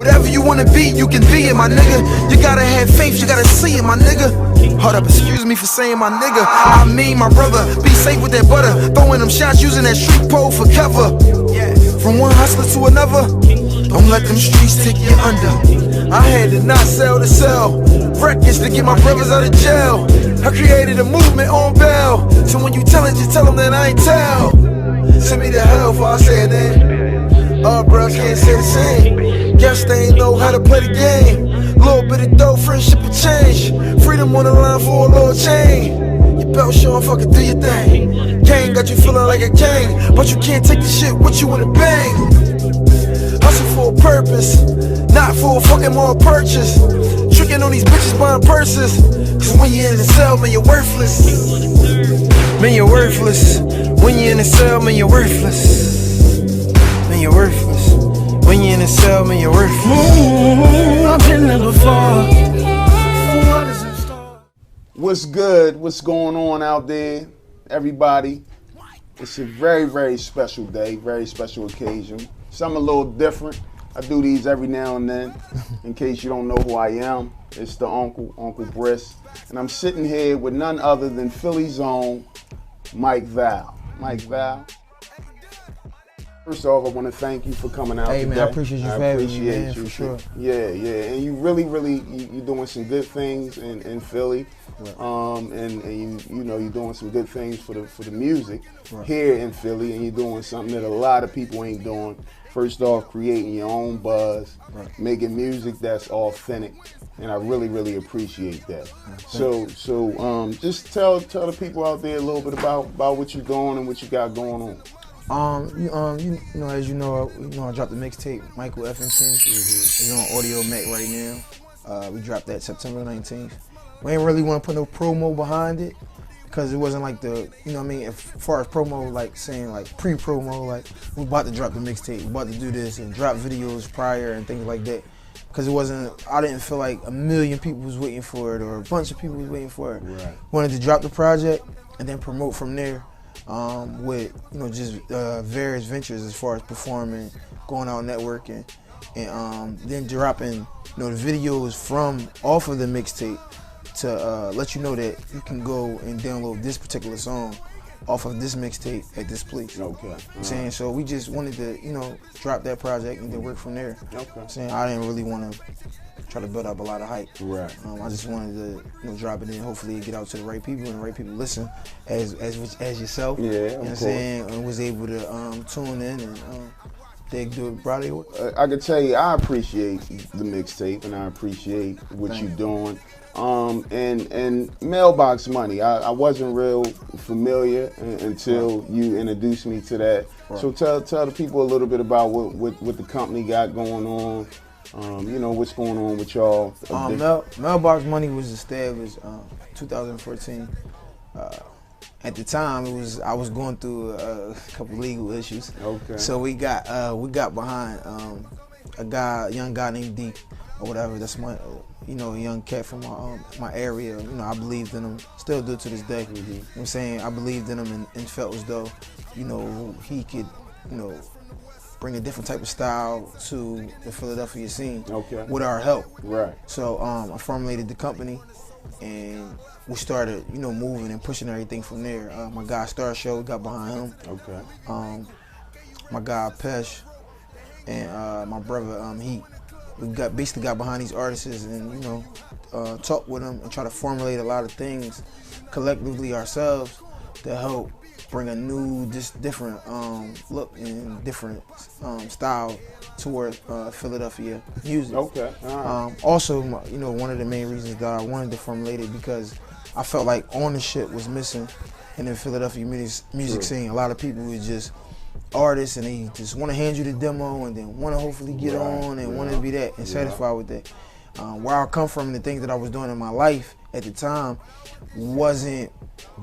Whatever you wanna be, you can be it, my nigga. You gotta have faith, you gotta see it, my nigga. Hold up, excuse me for saying my nigga. I mean my brother, be safe with that butter. Throwing them shots, using that street pole for cover. From one hustler to another, don't let them streets take you under. I had to not sell to sell records to get my brothers out of jail. I created a movement on bail, so when you tell it, just tell them that I ain't tell. Send me to hell before I say a name. Bro, can't say the same. Guess they ain't know how to play the game. Little bit of dough, friendship will change. Freedom on the line for a little chain. Your belt showing, fucking do your thing. Gang got you feeling like a gang, but you can't take the shit with you in a bang. Hustle for a purpose, not for a fucking more purchase. Tricking on these bitches buying purses. Cause when you're in the cell, man, you're worthless. Man, you're worthless. When you're in the cell, man, you're worthless. Man, you're worthless. When you're in the cell, man, you're worthless. I've been there before. What's good? What's going on out there, everybody? It's a very, very special day, very special occasion. Something a little different. I do these every now and then. In case you don't know who I am, it's the Unclebris. And I'm sitting here with none other than Philly's own Mike Val. Mike Val. First off, I want to thank you for coming out today. Man, I appreciate you for having me, man, for sure. Yeah, and you really, you're doing some good things in Philly, right. And you know, you're doing some good things for the music right. Here in Philly, and you're doing something that a lot of people ain't doing. First off, creating your own buzz, right. Making music that's authentic, and I really appreciate that. So just tell the people out there a little bit about what you're doing and what you got going on. You know, as you know, I dropped the mixtape, Michael Emcees. It's on Audio Mac right now. We dropped that September 19th. We ain't really want to put no promo behind it because it wasn't like the, you know what I mean, as far as promo, like saying like pre-promo, like we're about to drop the mixtape, we're about to do this and drop videos prior and things like that. Because it wasn't, I didn't feel like a million people was waiting for it or a bunch of people was waiting for it. Right. Wanted to drop the project and then promote from there. With just various ventures as far as performing, going out networking, and then dropping the videos from off of the mixtape to let you know that you can go and download this particular song off of this mixtape at this place. Okay. Saying so we just wanted to drop that project and then work from there. Okay. Saying I didn't really want to try to build up a lot of hype. Right. I just wanted to drop it in, hopefully get out to the right people and the right people listen as yourself. Yeah, you know what I'm saying, and was able to tune in and they do it broadly. I can tell you I appreciate the mixtape and I appreciate what you're doing. And Mailbox Money, I wasn't real familiar until you introduced me to that. Right. So tell the people a little bit about what the company got going on. What's going on with y'all? Mailbox Money was established 2014. At the time, I was going through a couple legal issues. Okay. So we got behind a young guy named D, or whatever. That's my a young cat from my area. I believed in him, still do to this day. Mm-hmm. You know what I'm saying? I believed in him and felt as though he could bring a different type of style to the Philadelphia scene with our help. Right. So I formulated the company and we started, moving and pushing everything from there. My guy Star Show got behind him. Okay. My guy Pesh and my brother we basically got behind these artists and talk with them and try to formulate a lot of things collectively ourselves to help bring a new, different look and different style toward Philadelphia music. Okay. Right. Also, one of the main reasons that I wanted to formulate it because I felt like ownership was missing in the Philadelphia music scene. A lot of people was just artists and they just want to hand you the demo and then want to hopefully get on and want to be that and satisfied with that. Where I come from and the things that I was doing in my life at the time wasn't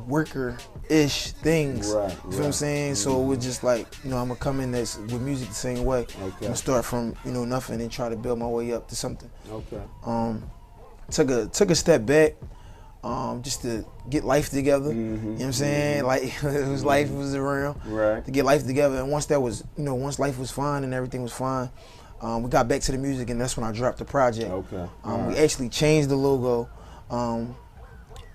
worker-ish things. Right, you know what I'm saying? Mm-hmm. So it was just like, I'm gonna come in with music the same way. Okay. I'm gonna start from nothing and try to build my way up to something. Okay. Took a step back, just to get life together. Mm-hmm. You know what I'm saying? Like life was around. Right. To get life together, and once that was, once life was fine and everything was fine, we got back to the music, and that's when I dropped the project. Okay. We actually changed the logo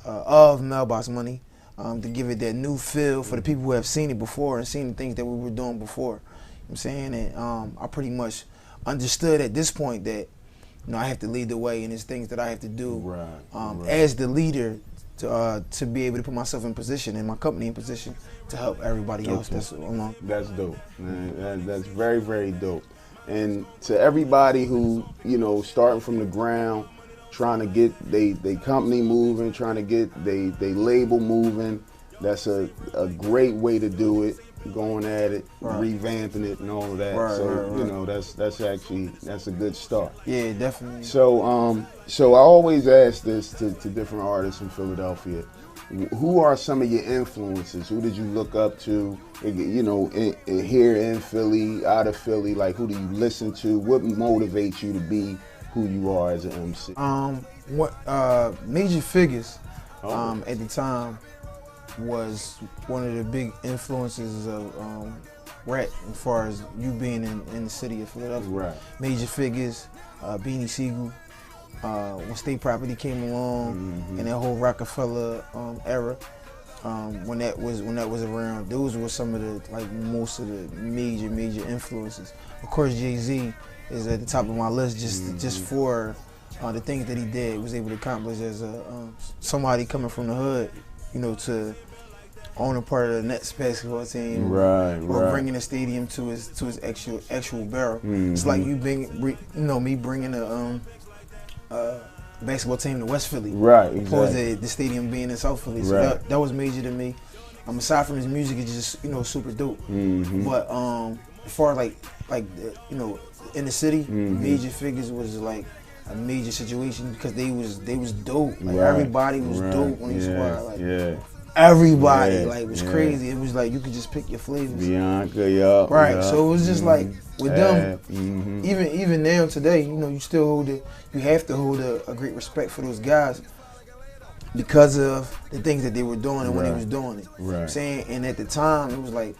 of Mailbox Money to give it that new feel for the people who have seen it before and seen the things that we were doing before. You know what I'm saying? And I pretty much understood at this point that I have to lead the way, and there's things that I have to do as the leader to be able to put myself in position and my company in position to help everybody else. That's dope, man. That's very, very dope. And to everybody who, starting from the ground, trying to get they company moving, trying to get they label moving, that's a great way to do it. Going at it, revamping it, and all of that. That's a good start. Yeah, definitely. So I always ask this to different artists in Philadelphia. Who are some of your influences? Who did you look up to? Here in Philly, out of Philly, like who do you listen to? What motivates you to be who you are as an MC? Major Figures at the time was one of the big influences of rap as far as you being in the city of Philadelphia. Right. Major Figures, Beanie Siegel, when State Property came along, and that whole Rockefeller era, when that was around, those were some of the most of the major influences. Of course, Jay-Z is at the top of my list just for the things that he did, was able to accomplish as somebody coming from the hood, to own a part of the Nets basketball team, or bringing a stadium to his actual barrel. It's like you me bringing a basketball team to West Philly, opposed to the stadium being in South Philly. So that was major to me. Aside from his music, it's just super dope. But as far as in the city, Major Figures was like a major situation because they was dope. Everybody was dope on the squad. Everybody was crazy. It was like you could just pick your flavors. Bianca, yup. Right. So it was just like with them, even now today, you still you have to hold a great respect for those guys because of the things that they were doing and when they was doing it. You know what I'm saying? And at the time it was like,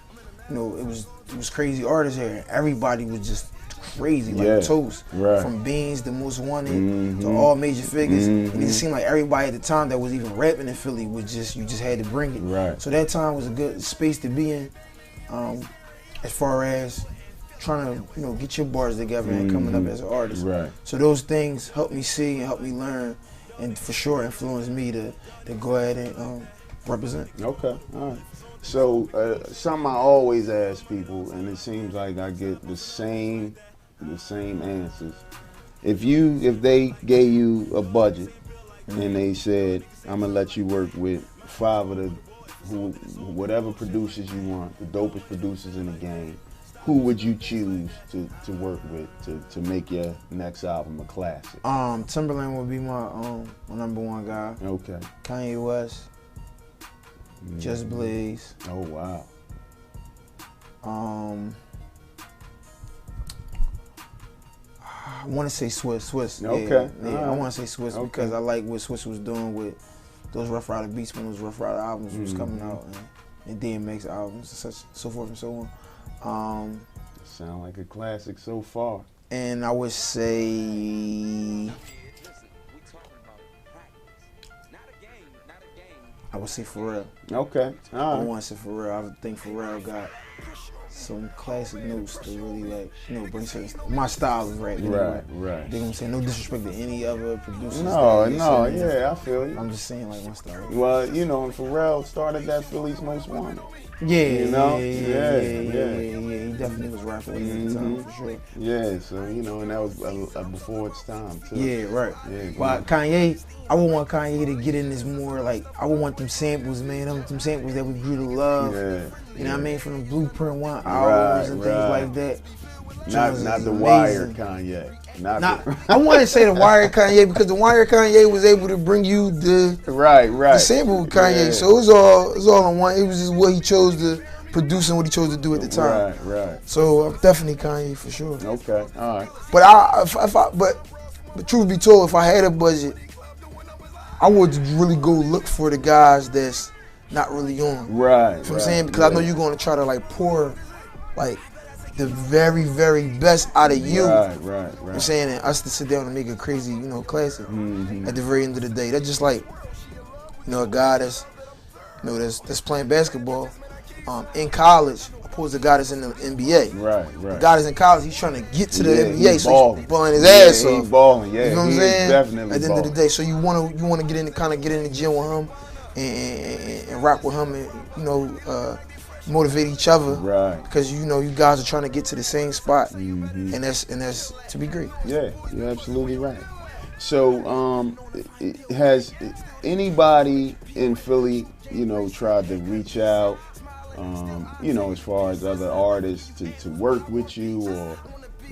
it was crazy artists here. Everybody was just crazy, Toast, from Beans, the Most Wanted, to all Major Figures. And it seemed like everybody at the time that was even rapping in Philly was you just had to bring it. So that time was a good space to be in, as far as trying to get your bars together and coming up as an artist. So those things helped me see and helped me learn, and for sure influenced me to go ahead and represent. Okay, all right. So something I always ask people, and it seems like I get the same answers. If they gave you a budget and they said, I'm gonna let you work with 5 of whatever producers you want, the dopest producers in the game, who would you choose to work with to make your next album a classic? Timberland would be my number one guy. Okay. Kanye West. Just Blaze. Oh wow. I want to say Swiss. Okay. I want to say Swiss because I like what Swiss was doing with those Rough Rider beats when those Rough Rider albums was coming out, and DMX albums, and so forth and so on. Sound like a classic so far. And I would say Pharrell. Okay. I want to say Pharrell. I think Pharrell got some classic notes to really bring certain my style of rap. Right. You know what I'm saying? No disrespect to any other producers. I feel you. I'm just saying my style. Well, and Pharrell started that Philly's Most Wanted. Yeah. He definitely was rapping at the time for sure. Yeah, so and that was before its time too. Yeah, right. Yeah, but Kanye, I would want Kanye to get in this more I would want them samples, man. Them samples that we grew to love. Yeah. You know what I mean? From the Blueprint 1 albums and things like that. Not the Wire Kanye. I want to say the Wire Kanye because the Wire Kanye was able to bring you the sample with Kanye. So it was all on one. It was just what he chose to produce and what he chose to do at the time. Right. So definitely Kanye for sure. Okay, all right. But truth be told, if I had a budget, I would really go look for the guys that's not really on. Right. You know what I'm saying? Because I know you're going to try to pour the very, very best out of you. Right. You know what I'm saying? And us to sit down and make a crazy, you know, classic at the very end of the day. That's just like, you know, a guy that's, you know, that's playing basketball in college opposed to a guy that's in the NBA. Right. The guy that's in college, he's trying to get to the NBA, so he's balling his ass ass off. He's balling, you know what I'm saying? Definitely at the end of the day, so you wanna get in the gym with him and rock with him and, you know, motivate each other, right? Because you know you guys are trying to get to the same spot, and that's to be great. Yeah, you're absolutely right. So, has anybody in Philly, you know, tried to reach out, you know, as far as other artists to work with you, or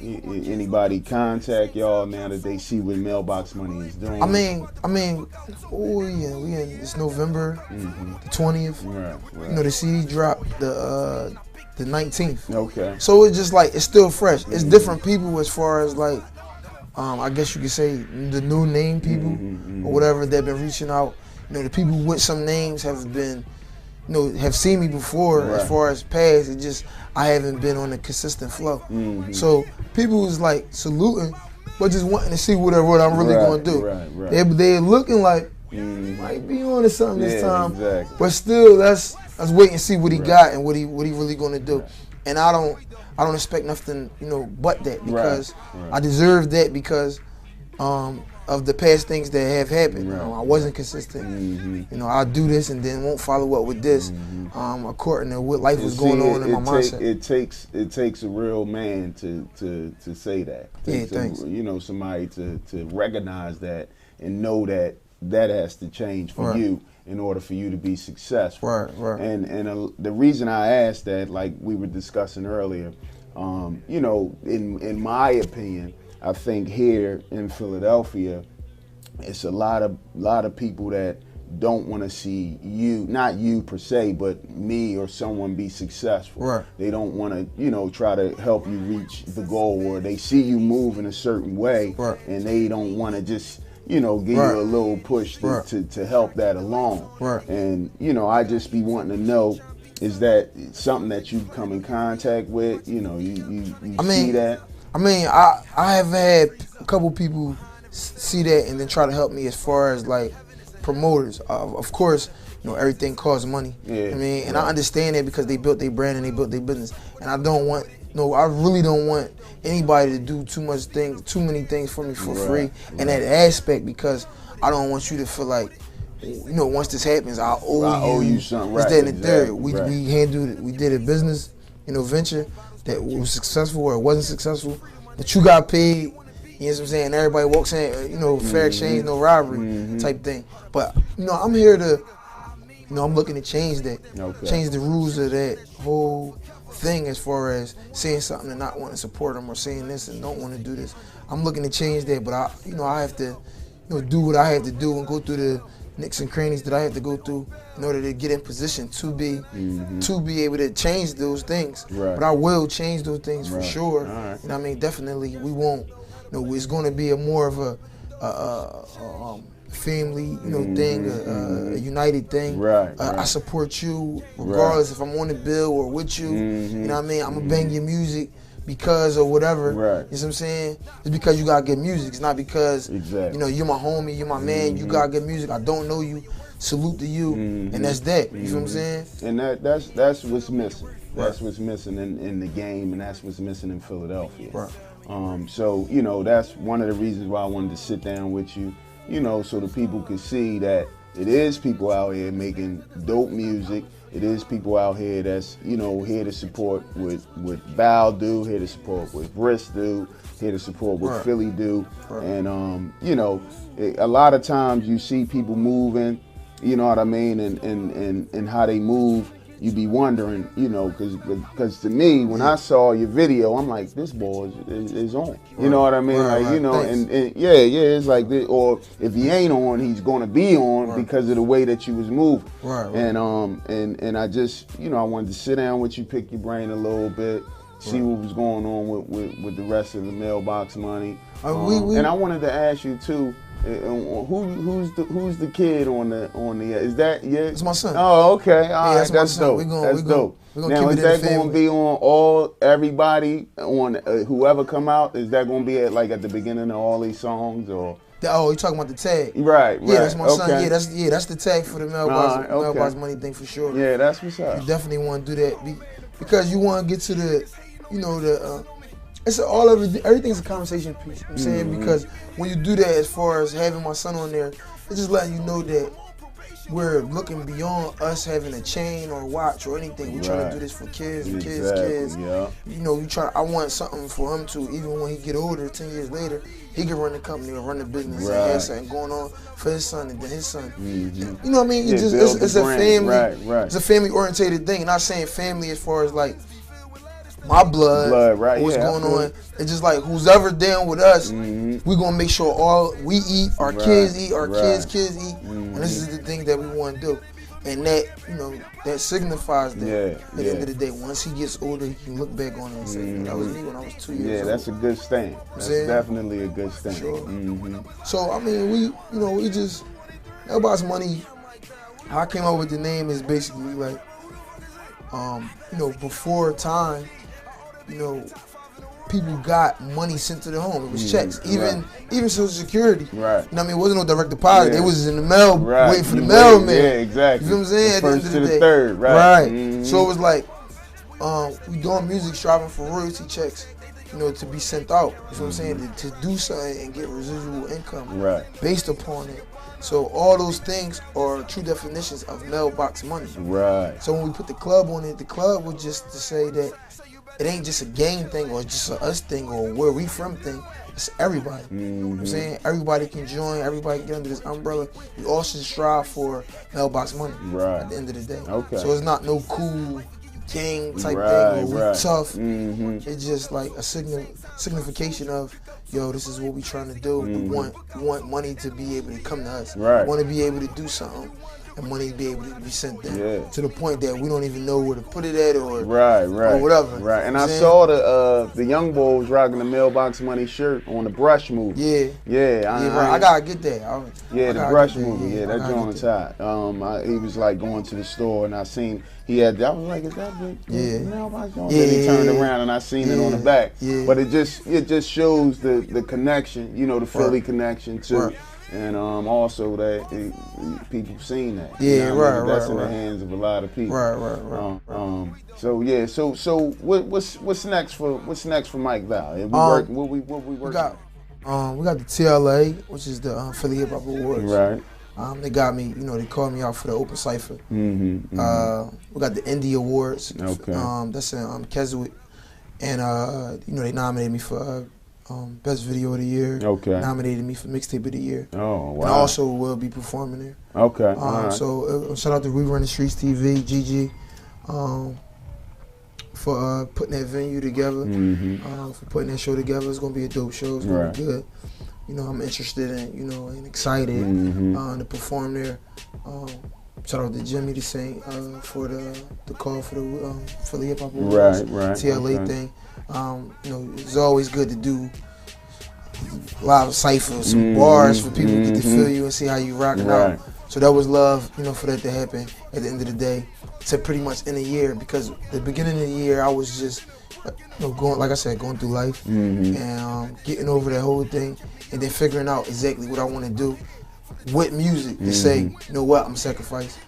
anybody contact y'all now that they see what Mailbox Money is doing? I mean, oh yeah, it's November the 20th. Right. You know, the CD dropped the 19th. Okay. So it's just like it's still fresh. It's different people as far as like, I guess you could say the new name people or whatever that been reaching out. You know, the people with some names have been, you know, have seen me before. As far as past, it just I haven't been on a consistent flow. So people was like saluting, but just wanting to see what I'm really gonna do. They're looking like might be on to something this time, but still let's wait and see what he got and what he really gonna do. And I don't expect nothing, you know, but that, because I deserve that because of the past things that have happened. You know, I wasn't consistent. You know, I'll do this and then won't follow up with this, according to what life was going on in my mindset. It takes a real man to say that. Thanks. You know, somebody to recognize that and know that has to change for you in order for you to be successful. And the reason I asked that, like we were discussing earlier, you know, in my opinion, I think here in Philadelphia, it's a lot of people that don't want to see you, not you per se, but me or someone be successful. They don't want to, you know, try to help you reach the goal, or they see you move in a certain way and they don't want to just, you know, give you a little push to help that along. And, you know, I just be wanting to know, is that something that you come in contact with? You know, you see that? I mean, I have had a couple people see that and then try to help me as far as like promoters. Of course, you know, everything costs money. I mean, and I understand that because they built their brand and they built their business. And I really don't want anybody to do too many things for me for free in that aspect, because I don't want you to feel like, you know, once this happens, I owe you something. This, that, and the third. We did a business, you know, venture that was successful or it wasn't successful, but you got paid, you know what I'm saying? Everybody walks in, you know, fair exchange, no robbery type thing. But, you know, I'm here to, you know, I'm looking to change that, change the rules of that whole thing as far as saying something and not wanting to support them, or saying this and don't want to do this. I'm looking to change that, but I have to, you know, do what I have to do and go through the nicks and crannies that I have to go through in order to get in position to be able to change those things. But I will change those things for sure. You know what I mean? Definitely, we won't. You know, it's going to be more of a family, you know, thing, a united thing. I support you regardless if I'm on the bill or with you. You know what I mean? I'm gonna bang your music because or whatever. You know what I'm saying? It's because you got good music. It's not because you know you're my homie, you're my man. You got good music. I don't know you. Salute to you, and that's that. You know what I'm saying? And that's what's missing. That's what's missing in the game, and that's what's missing in Philadelphia. So, you know, that's one of the reasons why I wanted to sit down with you, you know, so the people could see that it is people out here making dope music. It is people out here that's, you know, here to support what Val do, here to support what Briss do, here to support what Philly do. And, you know, a lot of times you see people moving, you know what I mean, and how they move. You be wondering, you know, because to me, when I saw your video, I'm like, this boy is on. You know what I mean? Like, you know, and it's like this, or if he ain't on, he's gonna be on because of the way that you was moving. And I just, you know, I wanted to sit down with you, pick your brain a little bit, see what was going on with the rest of the Mailbox Money. And I wanted to ask you too, Who's the kid on the? Is that It's my son. Oh, okay. All right, that's dope. That's dope. Now, is that going to be on everybody on whoever come out? Is that going to be at the beginning of all these songs or? Oh, you talking about the tag? Right. Yeah, that's my son. Yeah, that's the tag for the Mailbox Money thing for sure. Yeah, that's what's up. You definitely want to do that because you want to get to the, everything's a conversation piece. You know what I'm saying, because when you do that, as far as having my son on there, it's just letting you know that we're looking beyond us having a chain or watch or anything. We're trying to do this for kids, kids. Yeah. I want something for him to, even when he get older, 10 years later, he can run the company or run the business and have something going on for his son and then his son. You know what I mean? It's a family. It's a family orientated thing. Not saying family as far as like my blood what's going on. It's just like who's ever down with us, we're gonna make sure all we eat, our kids eat, our kids eat, and this is the thing that we want to do. And that, that signifies that at the end of the day, once he gets older, he can look back on it and say, that was me when I was 2 years old. Yeah, that's a good stand. That's definitely a good stand. Sure. So, I mean, we just, Mailbox Money, how I came up with the name is basically like, before time, people got money sent to their home. It was checks, even Social Security. Right. It wasn't no direct deposit. It was in the mail, waiting for the mailman. Yeah, exactly. You know what I'm saying? The first at the to end of the day. third, right. So it was like, we doing music, striving for royalty checks, to be sent out. You know what I'm saying? To do something and get residual income based upon it. So all those things are true definitions of Mailbox Money. Right. So when we put the club on it, the club was just to say that it ain't just a gang thing or just a us thing or where we from thing. It's everybody. You know what I'm saying? Everybody can join. Everybody can get under this umbrella. We all should strive for Mailbox Money at the end of the day. Okay. So it's not no cool gang type thing or we tough. It's just like a signification of, this is what we trying to do. We want money to be able to come to us. We want to be able to do something. And money to be able to be sent there to the point that we don't even know where to put it at or whatever. Right. And I saw the young boys rocking the Mailbox Money shirt on the Brush movie. I gotta get that. The Brush movie. That joint was hot. He was like going to the store and I seen I was like, is that the Mailbox joint? Then he turned around and I seen it on the back. But it just shows the connection, the Philly connection to. And also that people seen that. That's in the hands of a lot of people. So what's next for Mike Val? What we working? We got the TLA, which is the Philly Hip Hop Awards. Right. They got me. They called me out for the open cipher. We got the Indie Awards. Okay. That's in Keswick, and they nominated me for. Best Video of the Year. Okay. Nominated me for Mixtape of the Year. Oh, wow. And I also will be performing there. Okay. So shout out to We Run the Streets TV, GG, for putting that venue together, for putting that show together. It's gonna be a dope show. It's gonna be good. I'm interested in, and excited to perform there. Shout out to Jimmy to sing for the call for the Philly Hip Hop Awards, TLA thing. It's always good to do live cyphers, some bars for people to get to feel you and see how you rocking out. So that was love, for that to happen at the end of the day. To pretty much end the year, because the beginning of the year I was just going through life and getting over that whole thing, and then figuring out exactly what I want to do with music to say, you know what, I'm sacrificing.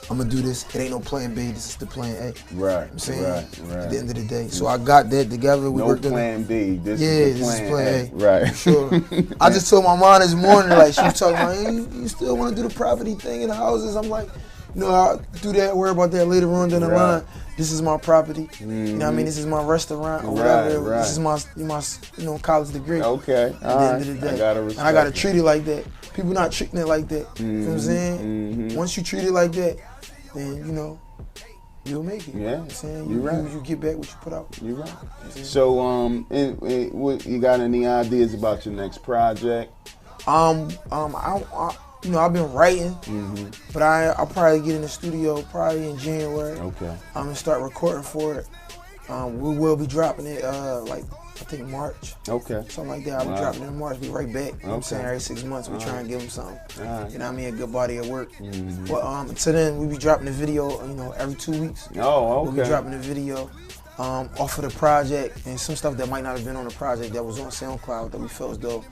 I'm gonna do this. It ain't no plan B. This is the plan A. Right. I'm saying at the end of the day. So I got that together. We worked plan B. This is plan A. Right. For sure. I just told my mom this morning, she was talking about, hey, you still want to do the property thing in the houses? I'm like, I'll do that. Worry about that later on down the line. This is my property. You know what I mean? This is my restaurant or whatever. This is my college degree. Okay. At the end of the day. I gotta treat it like that. People not treating it like that. You know what I'm saying? Once you treat it like that, then you'll make it. Yeah, you're right. You get back what you put out. You're right. So, you got any ideas about your next project? I've been writing, but I'll probably get in the studio probably in January. Okay. I'm gonna start recording for it. We will be dropping it think March. Okay. Something like that. I'll be dropping in March. Be right back. You know what I'm saying? Every 6 months, we try and give them something. You know what I mean? A good body of work. But until then, we be dropping the video, you know, every 2 weeks. Oh, okay. We'll be dropping the video off of the project, and some stuff that might not have been on the project that was on SoundCloud that we felt as though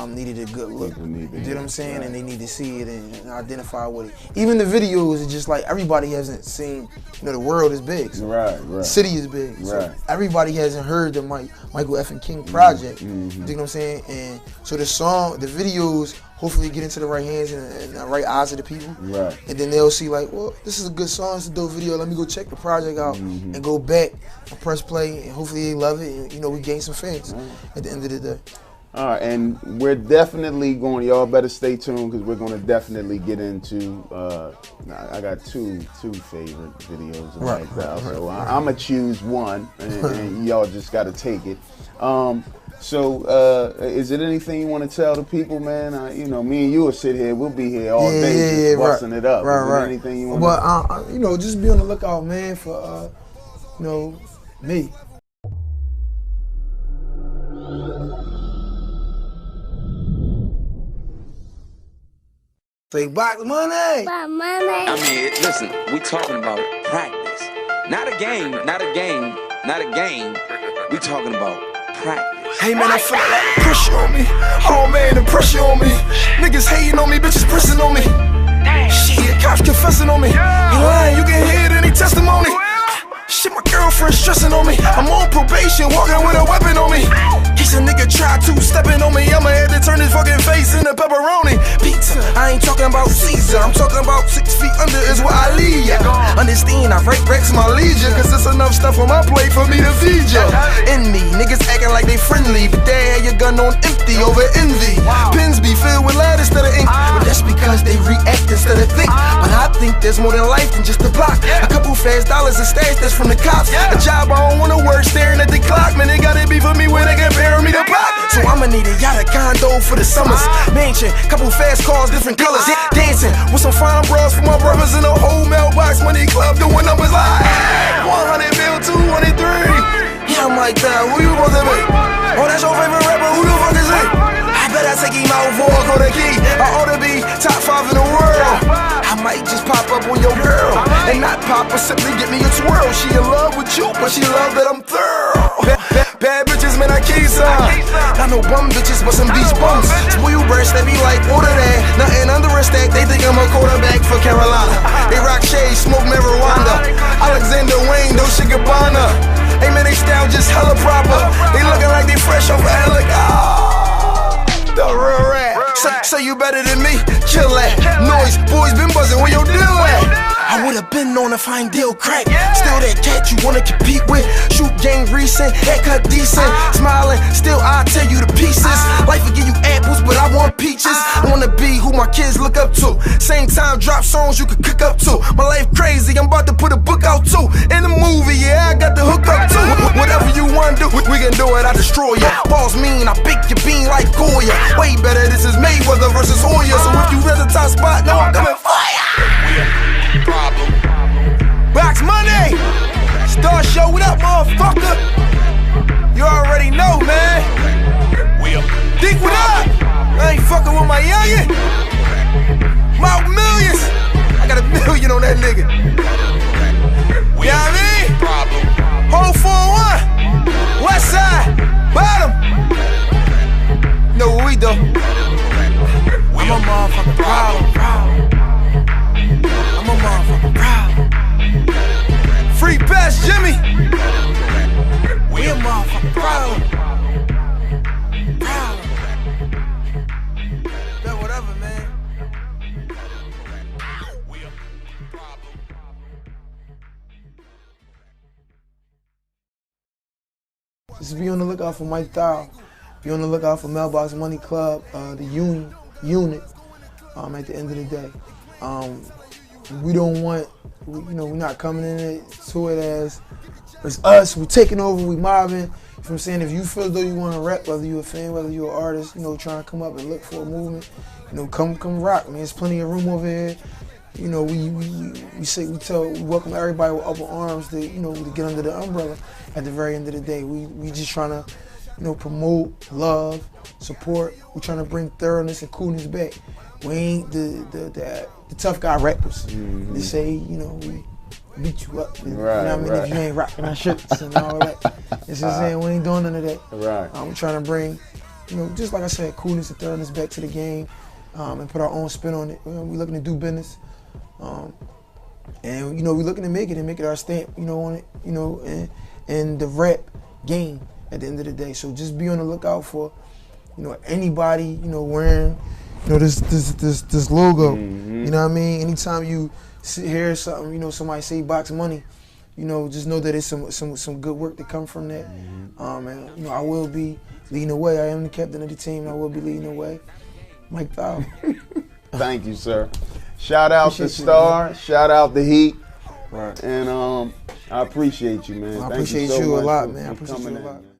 needed a good look. You know what I'm saying? Right. And they need to see it and identify with it. Even the videos is just like everybody hasn't seen, you know, the world is big. So right. The city is big. Right. So everybody hasn't heard the Michael F. and King project. You know what I'm saying? And so the videos hopefully get into the right hands and the right eyes of the people. Right. And then they'll see like, well, this is a good song, it's a dope video, let me go check the project out and go back and press play, and hopefully they love it, and you know, we gain some fans at the end of the day. All right, and we're definitely going, y'all better stay tuned because we're going to definitely get into, I got two favorite videos of Mike Dow, so I'm going to choose one, and y'all just got to take it. So, is it anything you want to tell the people, man? You know, me and you will sit here, we'll be here all day just busting it up. Is there anything you want to you know, just be on the lookout, man, for, you know, me. Say box money. Box money. I mean, listen, we talking about practice. Not a game. We talking about practice. Hey man, I feel like pressure on me. Oh man, the pressure on me. Niggas hating on me, bitches pressing on me. Shit, cops confessing on me. You lying, you can hear it in any testimony. Shit, my girlfriend stressing on me. I'm on probation, walking with a weapon on me. Case a nigga try to stepping on me, I'ma have to turn his fucking face into pepperoni. Pizza, I ain't talking about Caesar, I'm talking about 6 feet under is where I leave ya. Understand, I break Rex my legion, cause there's enough stuff on my plate for me to feed ya. In me, niggas acting like they friendly, but they had your gun on empty over envy. Pins be filled with lead instead of ink, but that's because they react instead of think. But I think there's more than life than just a block. A couple fast dollars and stash that's from the cops. A job I don't wanna work, staring at the clock. Man, they gotta be for me when they compare me to block. So I'ma need a yacht, a condo for the summers. Mansion, couple fast cars, different colors. Dancing with some fine bras for my brothers in a whole mailbox money club, doing numbers like 100 bill, 203. Yeah, I'm like that, who you supposed to be? Oh, that's your favorite rapper, who the fuck is he? I bet I take him out for a quarter key. I ought to be top 5 in the world. I might just pop up on your girl and not pop her, simply get me a twirl. She in love with you, but she love that I'm thorough. Bad bitches, man, I keep some. Not no bum bitches, but some beach bums. Spoiled brats, they be like, order that. Nothing under a stack, they think I'm a quarterback for Carolina. They rock shades, smoke marijuana. Alexander Wayne, Dolce Gabbana. Hey man, they style just hella proper. They looking like they fresh off a helicopter. The real rap. Say you better than me, chill that. Noise, boys been buzzing, where your deal at? I would've been on if I ain't deal crack. Still that cat you wanna compete with. Shoot game recent, haircut decent. Smiling, still I'll tell you the pieces. Life will give you apples, but I want peaches. I wanna be who my kids look up to. Same time, drop songs you can cook up to. My life crazy, I'm about to put a book out too. In the movie, yeah, I got the hook up too. Whatever you wanna do, we can do it, I destroy ya. Balls mean, I bake your bean like Goya. Way better, this is Mayweather versus Hoya. So if you read the top spot, now I'm coming for ya. Problem. Box money! Star Show, what up, motherfucker? You already know, man. Think what up? I ain't fucking with my youngin'. Mount millions. I got $1 million on that nigga. You know what I mean? Home 4-1. West side. Bottom. Know what we do. I'm a motherfucking problem. I'm a motherfucking problem. Free pass, Jimmy. We a motherfucking problem. Yeah, whatever, man. Just be on the lookout for Mike Dow. Be on the lookout for Mailbox Money Club, the unit. At the end of the day, we don't want, we're not coming in to it as it's us. We're taking over. We mobbing. I'm saying, if you feel as though you want to rap, whether you're a fan, whether you're an artist, trying to come up and look for a movement, come rock, man. There's plenty of room over here. We welcome everybody with open arms to get under the umbrella. At the very end of the day, we just trying to promote, love, support. We're trying to bring thoroughness and coolness back. We ain't the tough guy rappers. They say, we beat you up. You know what I mean? If you ain't rocking our shirts and all that. It's just saying we ain't doing none of that. Right. We're trying to bring, just like I said, coolness and thoroughness back to the game, and put our own spin on it. We're looking to do business. And we're looking to make it our stamp, on it, and the rap game at the end of the day. So just be on the lookout for, anybody, wearing, this logo. You know what I mean? Anytime you hear something, somebody say box money, just know that it's some good work that come from that. And I will be leading the way. I am the captain of the team. And I will be leading the way. Mike Thou. Thank you, sir. Shout out to Star. Shout out the Heat. Right. And I appreciate you, man. I Thank appreciate you so you a much lot, for man. I appreciate you a lot. Man.